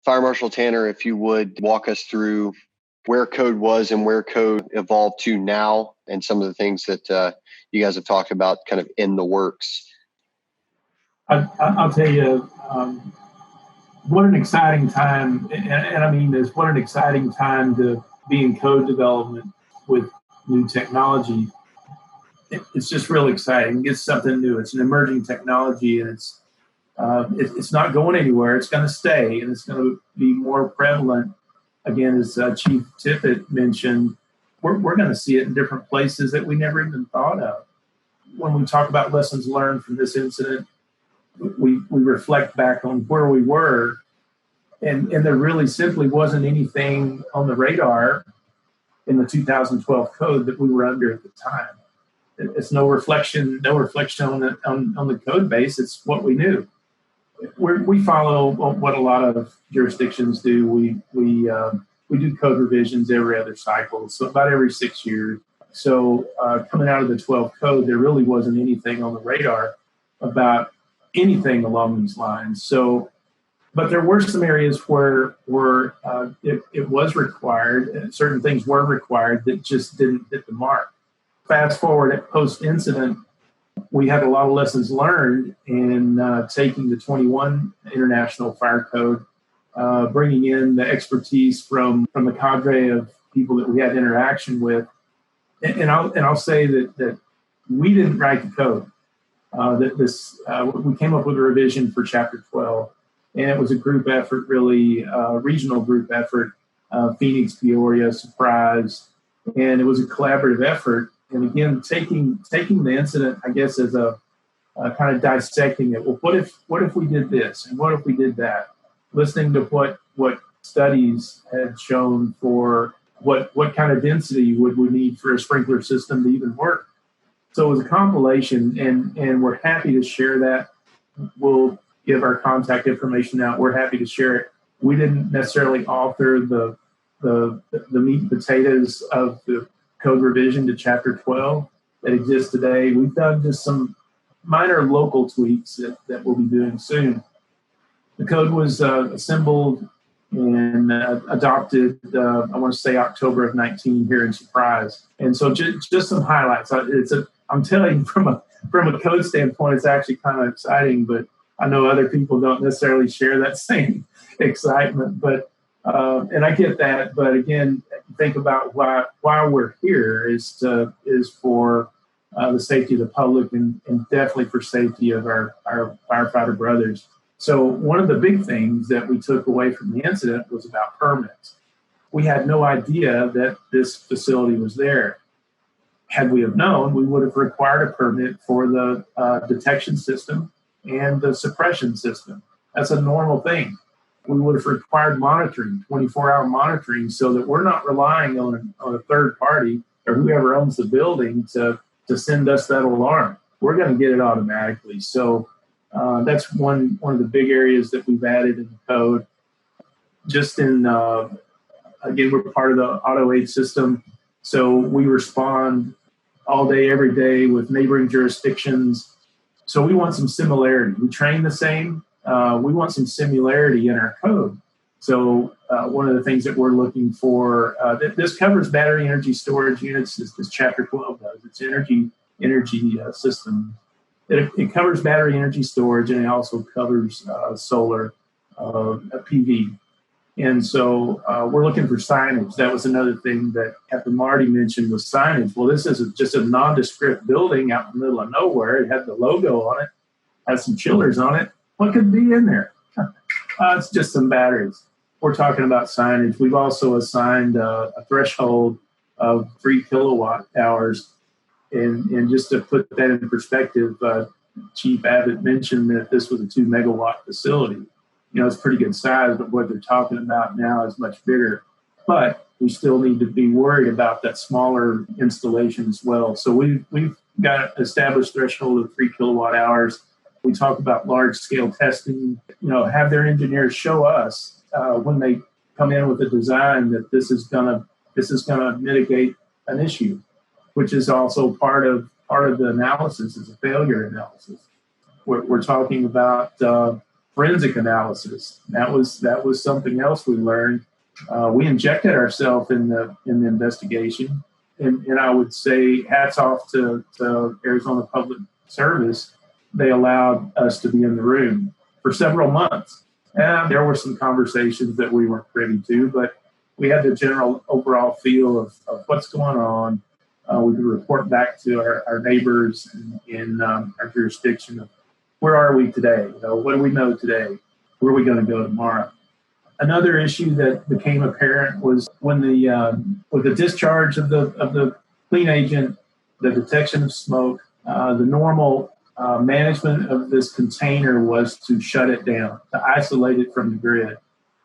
Fire Marshal Tanner, if you would walk us through where code was and where code evolved to now, and some of the things that you guys have talked about kind of in the works. I'll tell you, what an exciting time, and I mean this, what an exciting time to be in code development with new technology. It's just real exciting. It's something new. It's an emerging technology, and it's not going anywhere. It's going to stay, and it's going to be more prevalent. Again, as Chief Tippett mentioned, we're going to see it in different places that we never even thought of. When we talk about lessons learned from this incident, we reflect back on where we were, and there really simply wasn't anything on the radar in the 2012 code that we were under at the time. It's no reflection on the code base. It's what we knew. We follow what a lot of jurisdictions do. We do code revisions every other cycle, so about every 6 years. So coming out of the 12 code, there really wasn't anything on the radar about anything along these lines. So, but there were some areas where it was required, and certain things were required that just didn't hit the mark. Fast forward at post-incident, we had a lot of lessons learned in taking the 21 International Fire Code, bringing in the expertise from the cadre of people that we had interaction with. And I'll say that we didn't write the code. We came up with a revision for Chapter 12, and it was a group effort, really, regional group effort, Phoenix, Peoria, Surprise, and it was a collaborative effort. And again, taking the incident, I guess, as a kind of dissecting it. Well, what if we did this, and what if we did that? Listening to what studies had shown for what kind of density would we need for a sprinkler system to even work. So it was a compilation, and we're happy to share that. We'll give our contact information out. We're happy to share it. We didn't necessarily author the meat and potatoes of the code revision to Chapter 12 that exists today. We've done just some minor local tweaks that we'll be doing soon. The code was assembled and adopted, I want to say October of 19 here in Surprise. And so just some highlights. I'm telling you, from a code standpoint, it's actually kind of exciting, but I know other people don't necessarily share that same excitement. But and I get that. But again, think about why we're here is for the safety of the public and definitely for safety of our firefighter brothers. So one of the big things that we took away from the incident was about permits. We had no idea that this facility was there. Had we have known, we would have required a permit for the detection system and the suppression system. That's a normal thing. We would have required monitoring, 24-hour monitoring, so that we're not relying on a third party or whoever owns the building to send us that alarm. We're going to get it automatically. So that's one of the big areas that we've added in the code. Just in, again, we're part of the auto aid system, so we respond all day, every day with neighboring jurisdictions. So we want some similarity. We train the same. We want some similarity in our code. So one of the things that we're looking for, this covers battery energy storage units, as Chapter 12 does. It's energy system. It covers battery energy storage, and it also covers solar PV. And so we're looking for signage. That was another thing that Captain Marty mentioned was signage. Well, this is just a nondescript building out in the middle of nowhere. It had the logo on it, has some chillers on it. What could be in there? It's just some batteries. We're talking about signage. We've also assigned a threshold of 3 kilowatt hours. And just to put that in perspective, Chief Abbott mentioned that this was a 2 megawatt facility. You know, it's pretty good size, but what they're talking about now is much bigger. But we still need to be worried about that smaller installation as well. So we've got an established threshold of 3 kilowatt hours. We talk about large scale testing, have their engineers show us when they come in with a design that this is gonna mitigate an issue, which is also part of the analysis is a failure analysis. We're talking about forensic analysis. That was something else we learned. We injected ourselves in the investigation, and I would say hats off to Arizona Public Service. They allowed us to be in the room for several months. And there were some conversations that we weren't privy to, but we had the general overall feel of what's going on. We could report back to our neighbors in our jurisdiction of where are we today? What do we know today? Where are we going to go tomorrow? Another issue that became apparent was when with the discharge of the clean agent, the detection of smoke, the normal management of this container was to shut it down, to isolate it from the grid,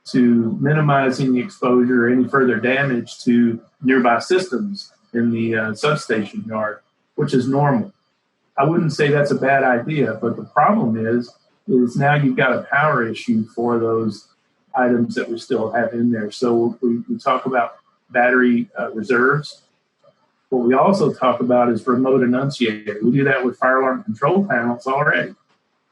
to minimizing the exposure or any further damage to nearby systems in the substation yard, which is normal. I wouldn't say that's a bad idea, but the problem is now you've got a power issue for those items that we still have in there. So we talk about battery reserves. What we also talk about is remote enunciator. We do that with fire alarm control panels already.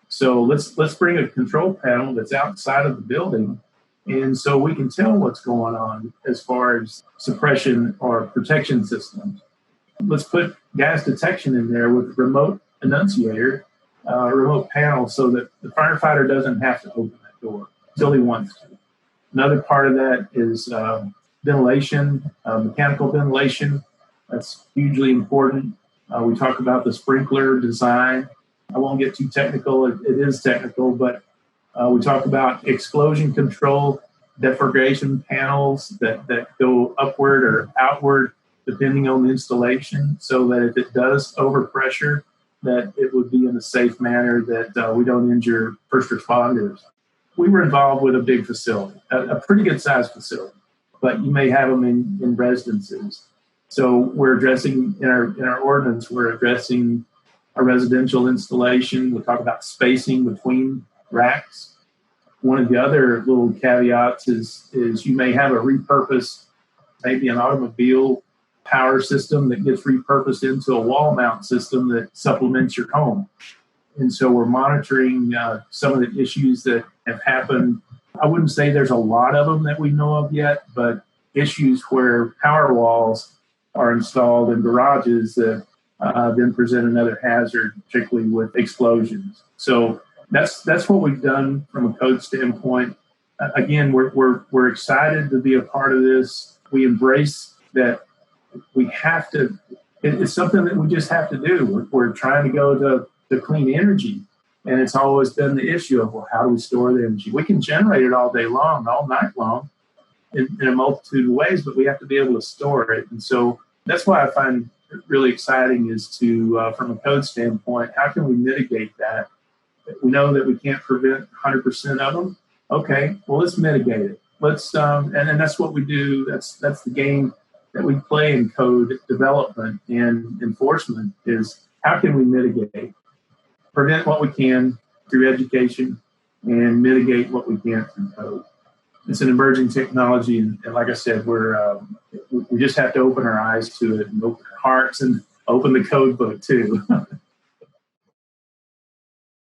So let's bring a control panel that's outside of the building, and so we can tell what's going on as far as suppression or protection systems. Let's put gas detection in there with remote enunciator, remote panel, so that the firefighter doesn't have to open that door until he wants to. Another part of that is ventilation, mechanical ventilation. That's hugely important. We talk about the sprinkler design. I won't get too technical. It is technical, but we talk about explosion control, defragration panels that go upward or outward depending on the installation, so that if it does overpressure, that it would be in a safe manner, that we don't injure first responders. We were involved with a big facility, a pretty good sized facility, but you may have them in residences. So we're addressing in our ordinance, we're addressing a residential installation. We'll talk about spacing between racks. One of the other little caveats is you may have a repurposed, maybe an automobile power system that gets repurposed into a wall mount system that supplements your home. And so we're monitoring some of the issues that have happened. I wouldn't say there's a lot of them that we know of yet, but issues where power walls are installed in garages that then present another hazard, particularly with explosions. So that's what we've done from a code standpoint. Again, we're excited to be a part of this. We embrace that we have to. It's something that we just have to do. We're trying to go to clean energy, and it's always been the issue of, well, how do we store the energy? We can generate it all day long, all night long, in a multitude of ways, but we have to be able to store it. And so that's why I find it really exciting is to, from a code standpoint, how can we mitigate that? We know that we can't prevent 100% of them. Okay, well, let's mitigate it. Let's, and that's what we do. That's the game that we play in code development and enforcement is how can we mitigate? Prevent what we can through education and mitigate what we can through code. It's an emerging technology, and like I said, we just have to open our eyes to it and open our hearts and open the code book too.